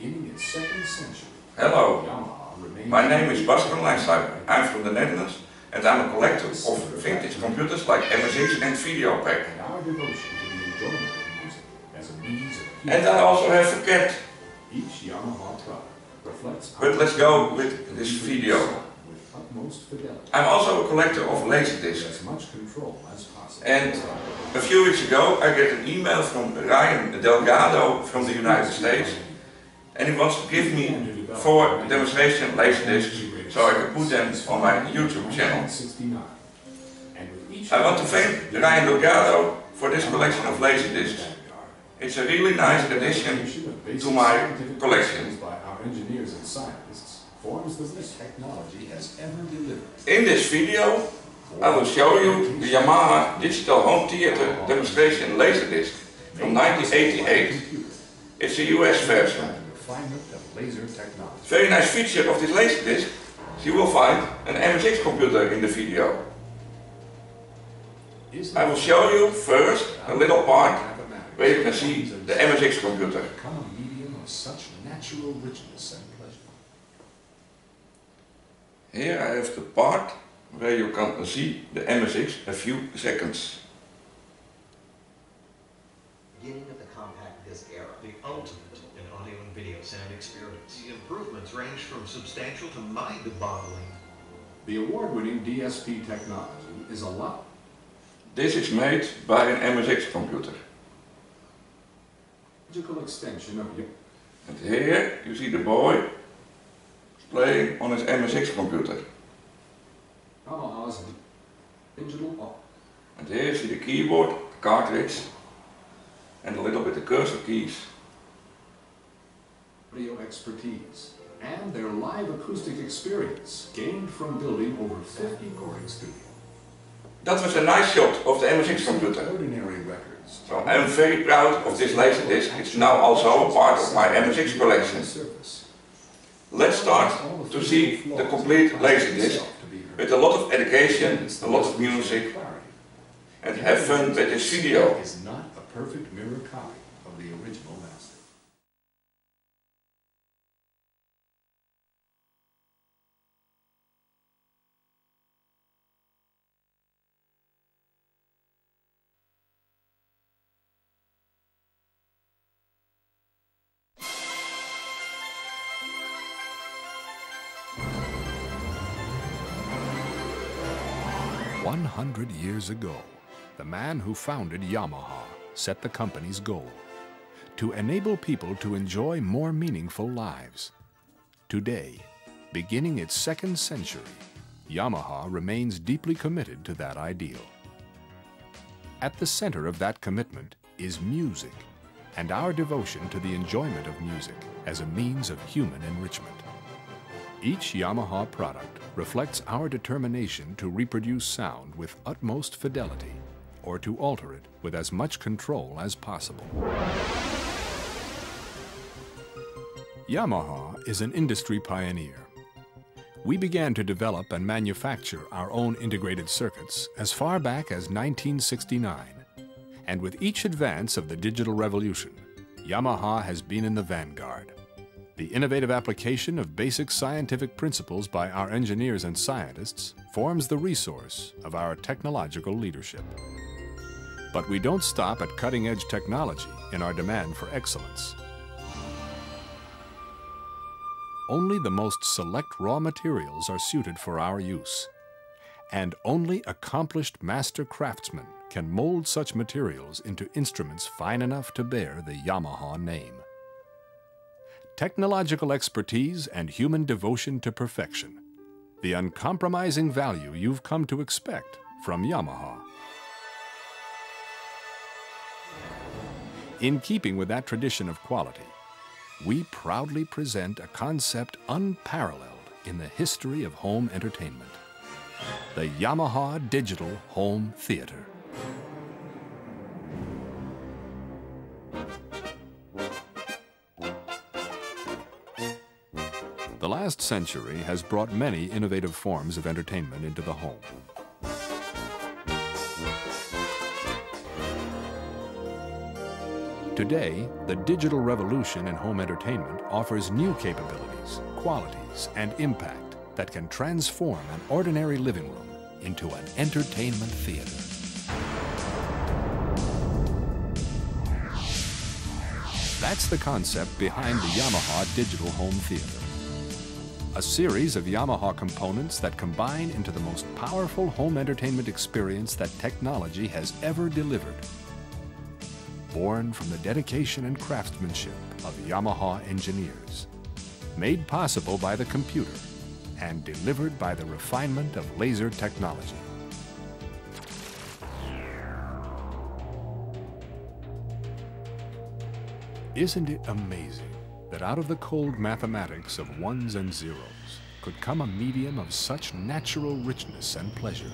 beginning its second century. Hello, my name is Bas van Lijnstuiper. I'm from the Netherlands and I'm a collector of vintage computers like MSX and Videopack. And our devotion to the enjoyment of music as a means of And I also have a cat. Each Yamaha product reflects. But let's go with this video. With utmost fidelity. I'm also a collector of Laserdiscs. As much control as possible. And a few weeks ago I get an email from Ryan Delgado from the United States, and he wants to give me 4 demonstration Laserdiscs so I can put them on my YouTube channel. I want to thank Ryan Delgado for this collection of Laserdiscs. It's a really nice addition to my collection. In this video I will show you the Yamaha Digital Home Theater Demonstration Laserdisc from 1988. It's a US version. Very nice feature of this Laserdisc, you will find an MSX computer in the video. I will show you first a little part where you can see the MSX computer. Here I have the part where you can see the MSX a few seconds. Beginning of the compact disc era, the ultimate in audio and video sound experience. The improvements range from substantial to mind-boggling. The award-winning DSP technology is a lot. This is made by an MSX computer. Logical extension of your. And here you see the boy playing on his MSX computer. Yamaha's digital. And here you see the keyboard, the cartridge, and a little bit the cursor keys. Audio expertise and their live acoustic experience gained from building over 50 recording studios. That was a nice shot of the MSX computer. Ordinary records. So I'm very proud of this Laserdisc. It's now also a part of my MSX collection. Let's start to see the complete Laserdisc with a lot of education, a lot of music, and have fun with this video. Is not a perfect mirror copy of the original master. "100 years ago, the man who founded Yamaha set the company's goal: to enable people to enjoy more meaningful lives. Today, beginning its second century, Yamaha remains deeply committed to that ideal. At the center of that commitment is music, and our devotion to the enjoyment of music as a means of human enrichment. Each Yamaha product reflects our determination to reproduce sound with utmost fidelity, or to alter it with as much control as possible. Yamaha is an industry pioneer. We began to develop and manufacture our own integrated circuits as far back as 1969. And with each advance of the digital revolution, Yamaha has been in the vanguard. The innovative application of basic scientific principles by our engineers and scientists forms the resource of our technological leadership. But we don't stop at cutting-edge technology in our demand for excellence. Only the most select raw materials are suited for our use, and only accomplished master craftsmen can mold such materials into instruments fine enough to bear the Yamaha name. Technological expertise and human devotion to perfection, the uncompromising value you've come to expect from Yamaha. In keeping with that tradition of quality, we proudly present a concept unparalleled in the history of home entertainment: the Yamaha Digital Home Theater. The last century has brought many innovative forms of entertainment into the home. Today, the digital revolution in home entertainment offers new capabilities, qualities, and impact that can transform an ordinary living room into an entertainment theater. That's the concept behind the Yamaha Digital Home Theater. A series of Yamaha components that combine into the most powerful home entertainment experience that technology has ever delivered. Born from the dedication and craftsmanship of Yamaha engineers. Made possible by the computer and delivered by the refinement of laser technology. Isn't it amazing that out of the cold mathematics of ones and zeros could come a medium of such natural richness and pleasure?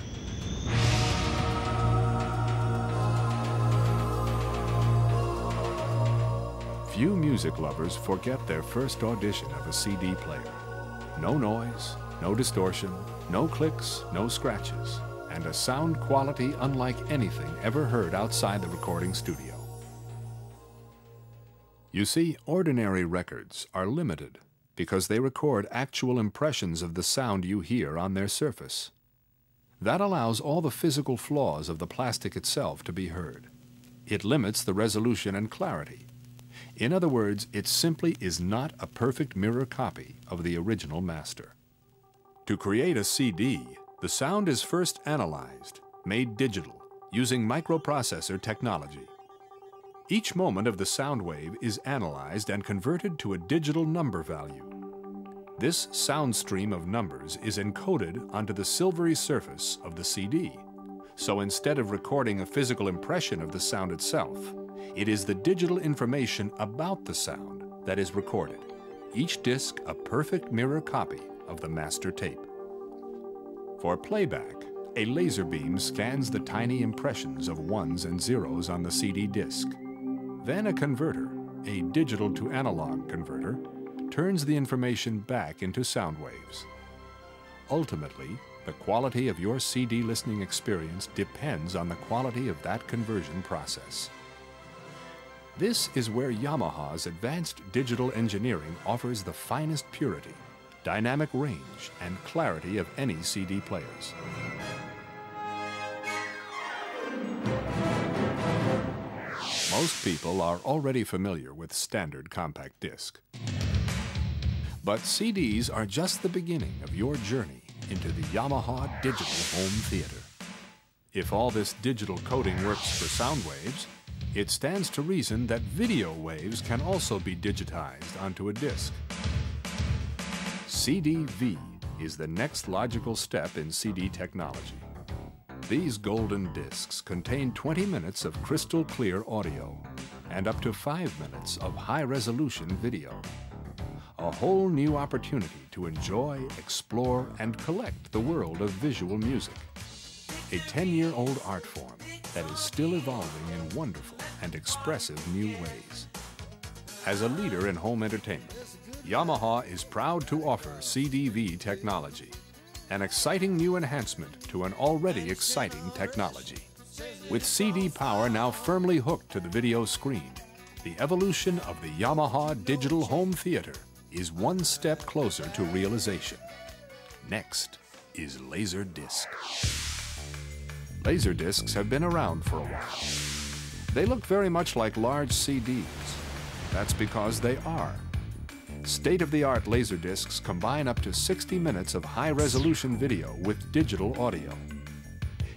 Few music lovers forget their first audition of a CD player. No noise, no distortion, no clicks, no scratches, and a sound quality unlike anything ever heard outside the recording studio. You see, ordinary records are limited because they record actual impressions of the sound you hear on their surface. That allows all the physical flaws of the plastic itself to be heard. It limits the resolution and clarity. In other words, it simply is not a perfect mirror copy of the original master. To create a CD, the sound is first analyzed, made digital, using microprocessor technology. Each moment of the sound wave is analyzed and converted to a digital number value. This sound stream of numbers is encoded onto the silvery surface of the CD. So instead of recording a physical impression of the sound itself, it is the digital information about the sound that is recorded. Each disc a perfect mirror copy of the master tape. For playback, a laser beam scans the tiny impressions of ones and zeros on the CD disc. Then a converter, a digital to analog converter, turns the information back into sound waves. Ultimately, the quality of your CD listening experience depends on the quality of that conversion process. This is where Yamaha's advanced digital engineering offers the finest purity, dynamic range, and clarity of any CD players. Most people are already familiar with standard compact disc. But CDs are just the beginning of your journey into the Yamaha Digital Home Theater. If all this digital coding works for sound waves, it stands to reason that video waves can also be digitized onto a disc. CD-V is the next logical step in CD technology. These golden discs contain 20 minutes of crystal clear audio and up to 5 minutes of high-resolution video. A whole new opportunity to enjoy, explore, and collect the world of visual music. A 10-year-old art form that is still evolving in wonderful and expressive new ways. As a leader in home entertainment, Yamaha is proud to offer CD-V technology, an exciting new enhancement to an already exciting technology. With CD power now firmly hooked to the video screen, the evolution of the Yamaha Digital Home Theater is one step closer to realization. Next is Laserdisc. Laserdiscs have been around for a while. They look very much like large CDs. That's because they are. State-of-the-art Laserdiscs combine up to 60 minutes of high-resolution video with digital audio.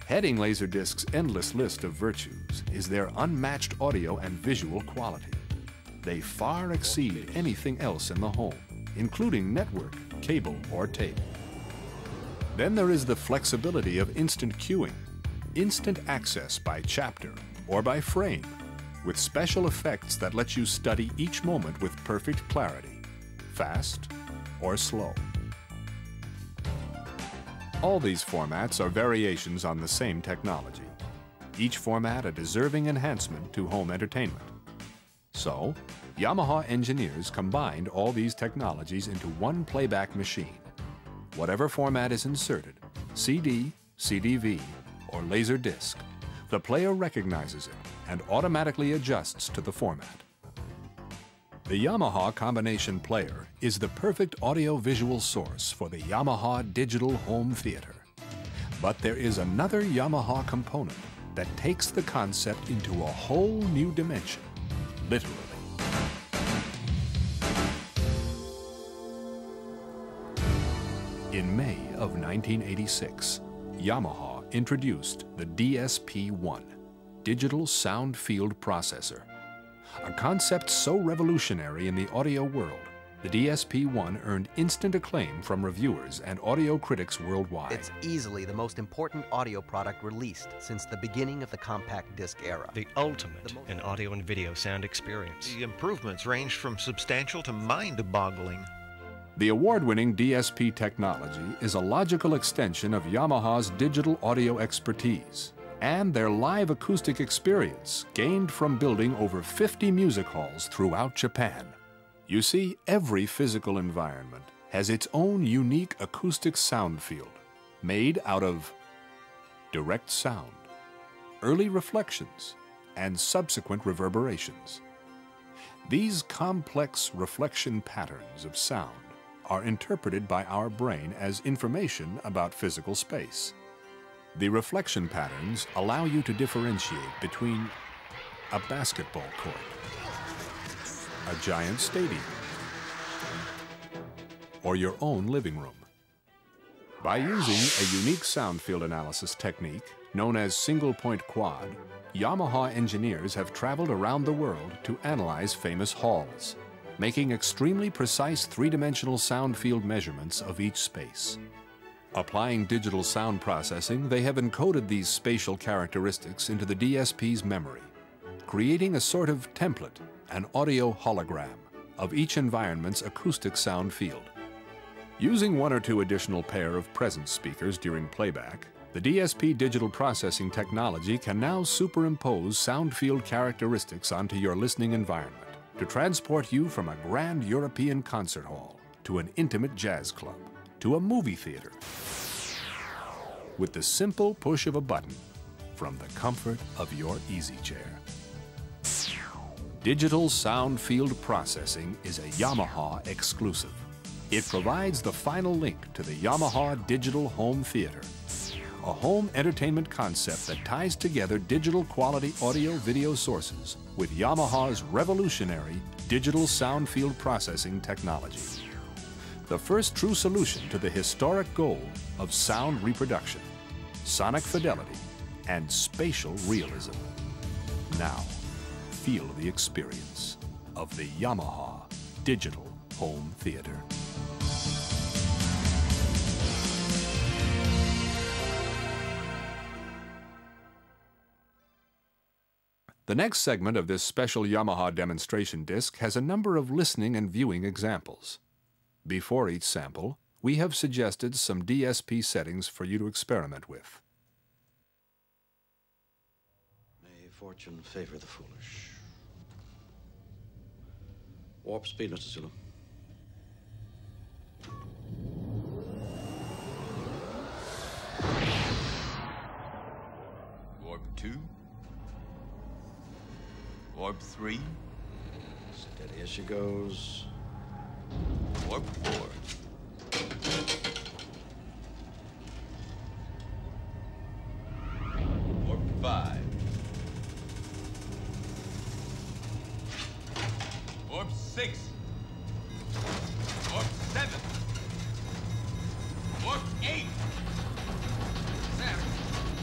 Heading Laserdisc's endless list of virtues is their unmatched audio and visual quality. They far exceed anything else in the home, including network, cable, or tape. Then there is the flexibility of instant queuing, instant access by chapter or by frame, with special effects that let you study each moment with perfect clarity, fast or slow. All these formats are variations on the same technology, each format a deserving enhancement to home entertainment. So, Yamaha engineers combined all these technologies into one playback machine. Whatever format is inserted, CD, CD-V, or Laserdisc, the player recognizes it and automatically adjusts to the format. The Yamaha Combination Player is the perfect audio-visual source for the Yamaha Digital Home Theater. But there is another Yamaha component that takes the concept into a whole new dimension, literally. In May of 1986, Yamaha introduced the DSP-1, Digital Sound Field Processor. A concept so revolutionary in the audio world, the DSP-1 earned instant acclaim from reviewers and audio critics worldwide. It's easily the most important audio product released since the beginning of the compact disc era. The ultimate in audio and video sound experience. The improvements ranged from substantial to mind-boggling. The award-winning DSP technology is a logical extension of Yamaha's digital audio expertise and their live acoustic experience gained from building over 50 music halls throughout Japan. You see, every physical environment has its own unique acoustic sound field, made out of direct sound, early reflections, and subsequent reverberations. These complex reflection patterns of sound are interpreted by our brain as information about physical space. The reflection patterns allow you to differentiate between a basketball court, a giant stadium, or your own living room. By using a unique sound field analysis technique known as single-point quad, Yamaha engineers have traveled around the world to analyze famous halls, making extremely precise three-dimensional sound field measurements of each space. Applying digital sound processing, they have encoded these spatial characteristics into the DSP's memory, creating a sort of template, an audio hologram, of each environment's acoustic sound field. Using one or two additional pair of presence speakers during playback, the DSP digital processing technology can now superimpose sound field characteristics onto your listening environment to transport you from a grand European concert hall to an intimate jazz club to a movie theater with the simple push of a button from the comfort of your easy chair. Digital sound field processing is a Yamaha exclusive. It provides the final link to the Yamaha Digital Home Theater, a home entertainment concept that ties together digital quality audio-video sources with Yamaha's revolutionary digital sound field processing technology. The first true solution to the historic goal of sound reproduction, sonic fidelity, and spatial realism. Now, feel the experience of the Yamaha Digital Home Theater. The next segment of this special Yamaha demonstration disc has a number of listening and viewing examples. Before each sample, we have suggested some DSP settings for you to experiment with. May fortune favor the foolish. Warp speed, Mr. Zulu. Warp 2. Warp 3. Steady as she goes. Warp 4. Warp 5. Warp 6. Warp 7. Warp 8. Sam,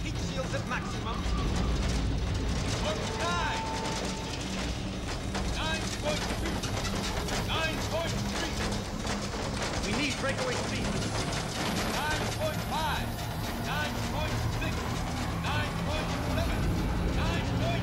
heat shields at maximum. Warp 9. 9.2. 9.3. We need breakaway speed. 9.5. 9.6. 9.7. 9.8.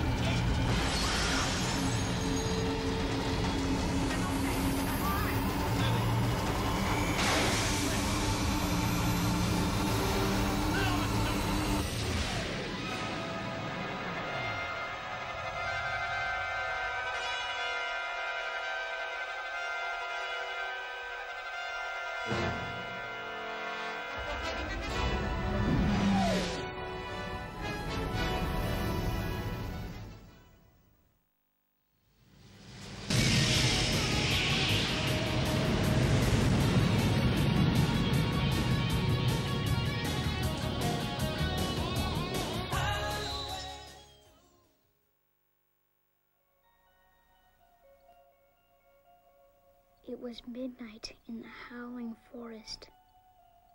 It was midnight in the howling forest.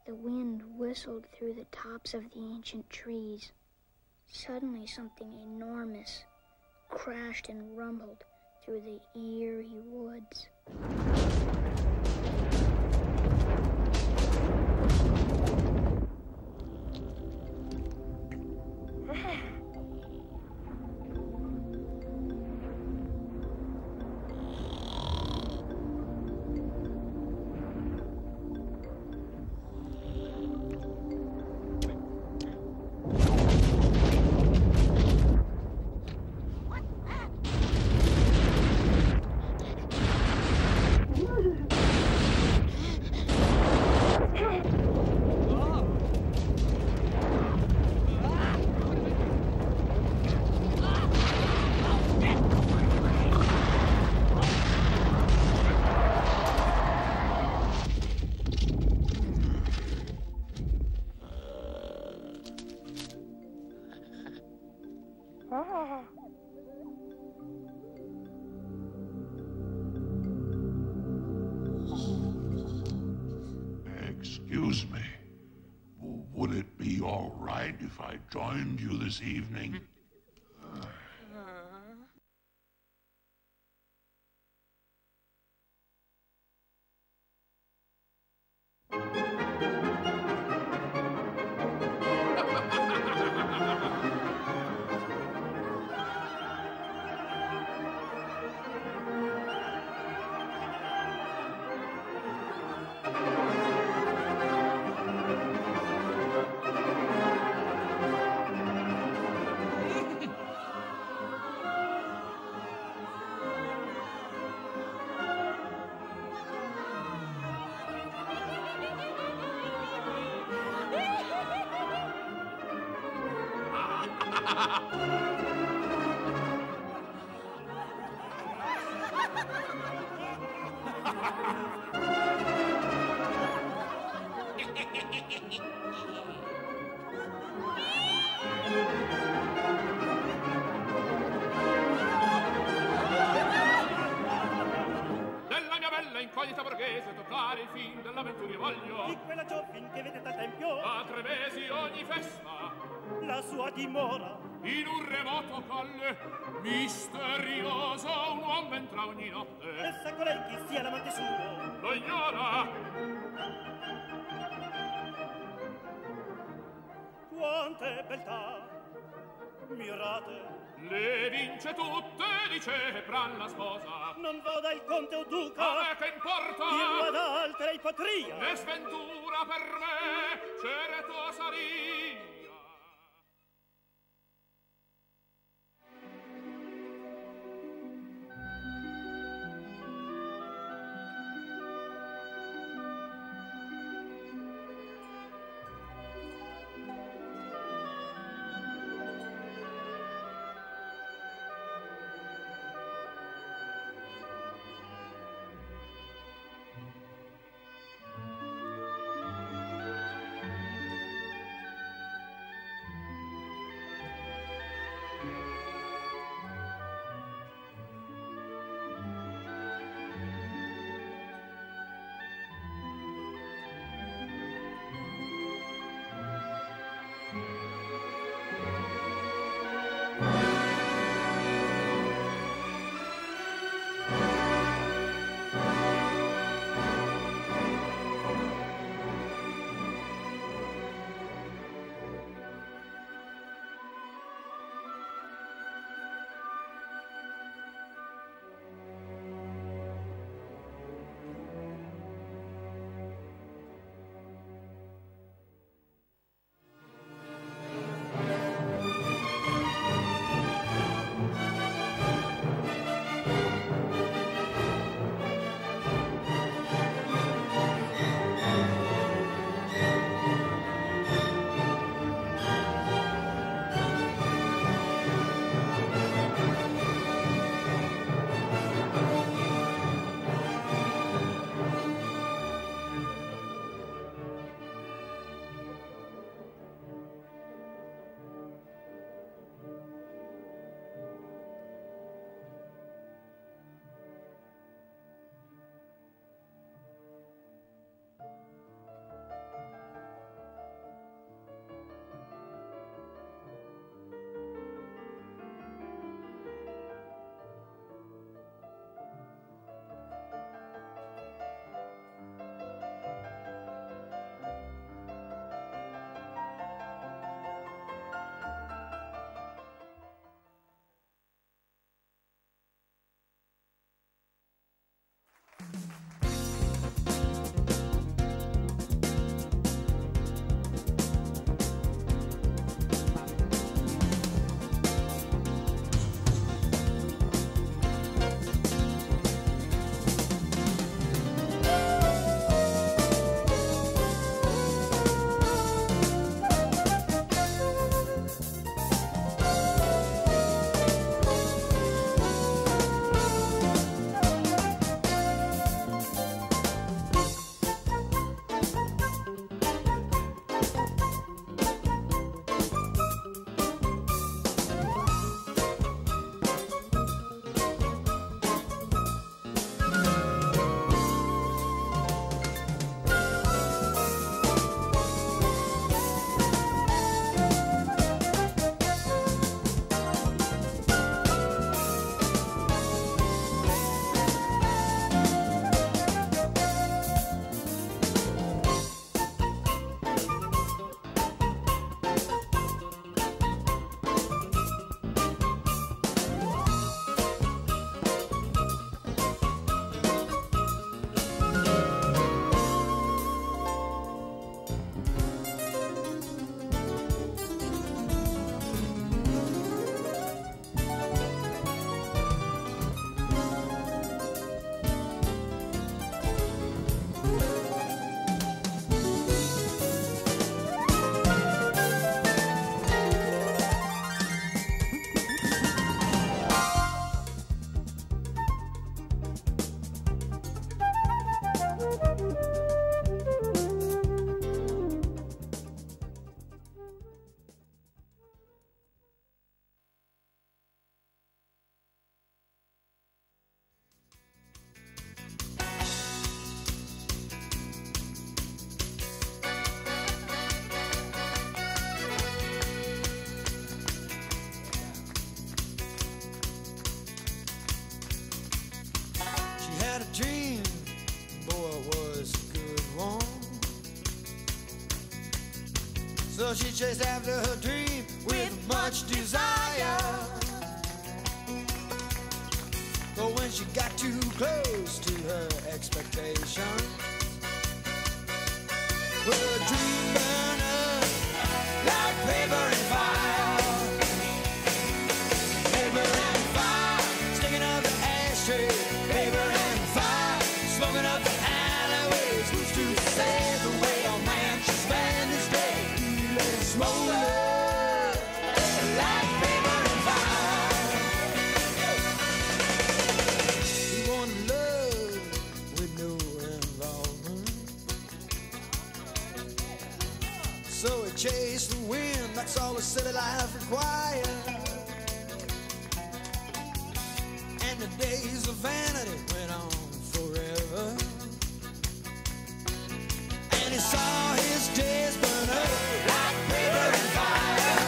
The wind whistled through the tops of the ancient trees. Suddenly something enormous crashed and rumbled through the eerie woods. Excuse me. Would it be all right if I joined you this evening? Della mia bella incognita borghese toccare il fin dell'avventura voglio. Di quella giovin che vedete al tempio, A 3 mesi ogni festa, la sua dimora. in un remoto colle misterioso un uomo entra ogni notte. E sa colei chi sia l'amante suo, Lo ignora, quante beltà mirate. le vince tutte, dice Bran la sposa. Non voda il conte o A duca, me che importa? dirlo ad altre potria. Ne sventura per me, certo saria. So she chased after her dream with much desire. But when she got too close to her expectation, her dream burned up like paper and fire. Paper and fire, sticking up the ashtray. Paper and fire, smoking up the alleyways. Who's to say the way a man should spend his day? He let it smolder like paper and fire. He wanted love with no involvement, so he chased the wind. That's all the city life required. And the days of vanity went on forever. And he saw his days burn up like paper and fire.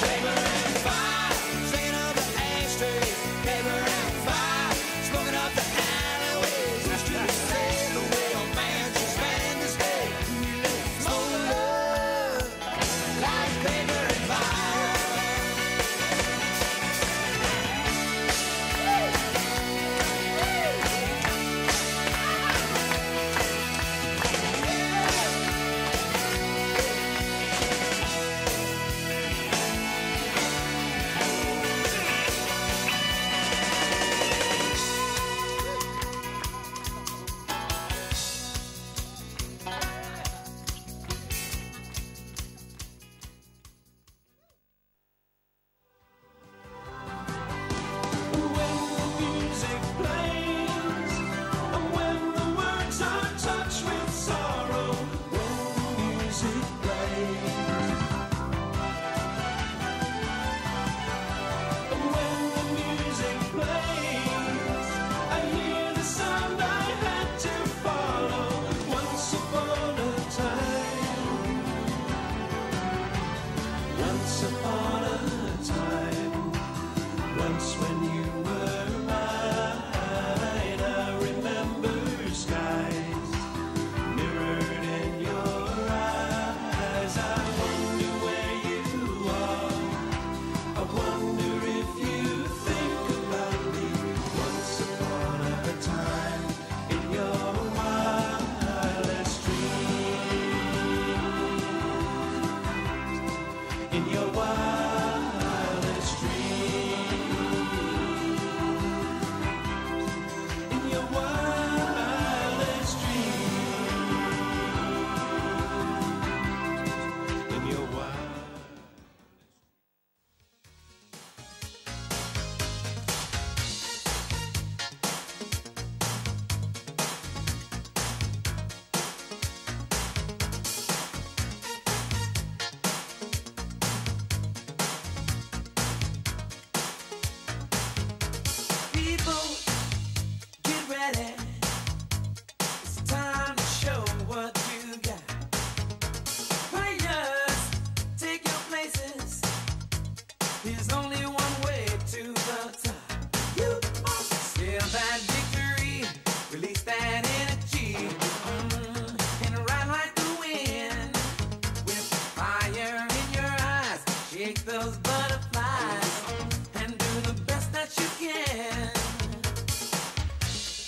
Paper and fire, singing up the ashtray. Paper and fire, smoking up the alleyways. Used to say the way a man should spend his day. Smolder like paper and fire.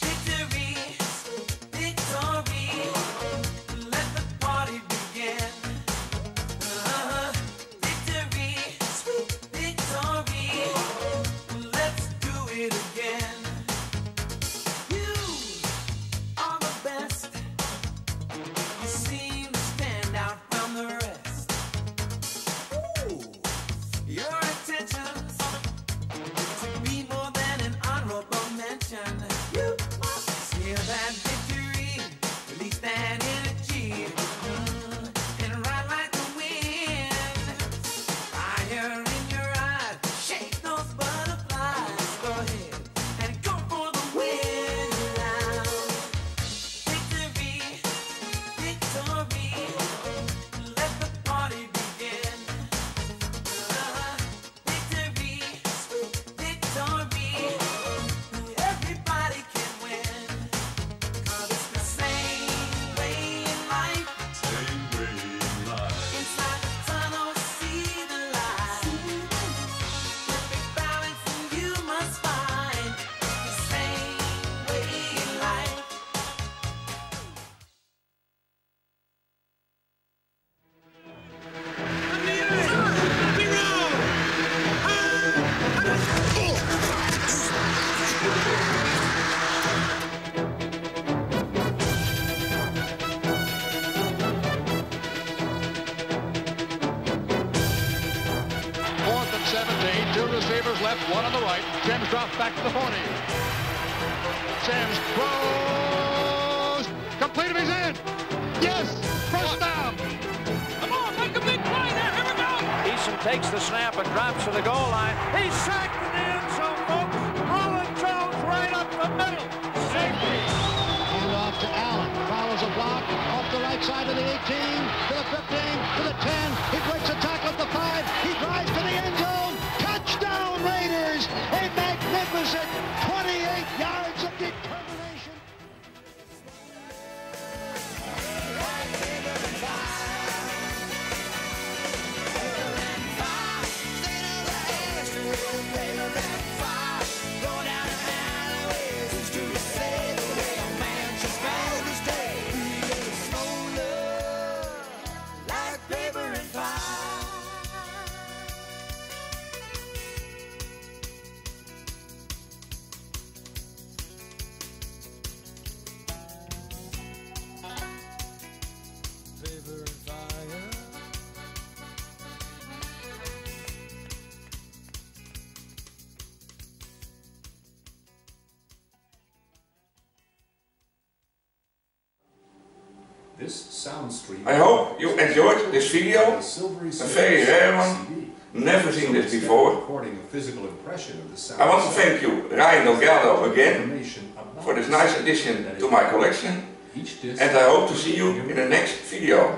Victory receivers left, one on the right. James drops back to the 40. James throws. Complete, he's in. Yes, first down. Come on, make a big play there. Here we go. Eason takes the snap and drops to the goal line. He's sacked in the end zone, folks. Roland Jones right up the middle. Safety. Hand off to Allen. Follows a block off the right side of the 18, to the 15, to the 10. He breaks a tackle at the 5. He drives to the end zone. Touchdown Raiders! A magnificent 28 yards of determination. This sound stream. I hope you enjoyed this video, a very rare one, never seen this before. I want to thank you, Ryan Delgado, again for this nice addition to my collection, and I hope to see you in the next video.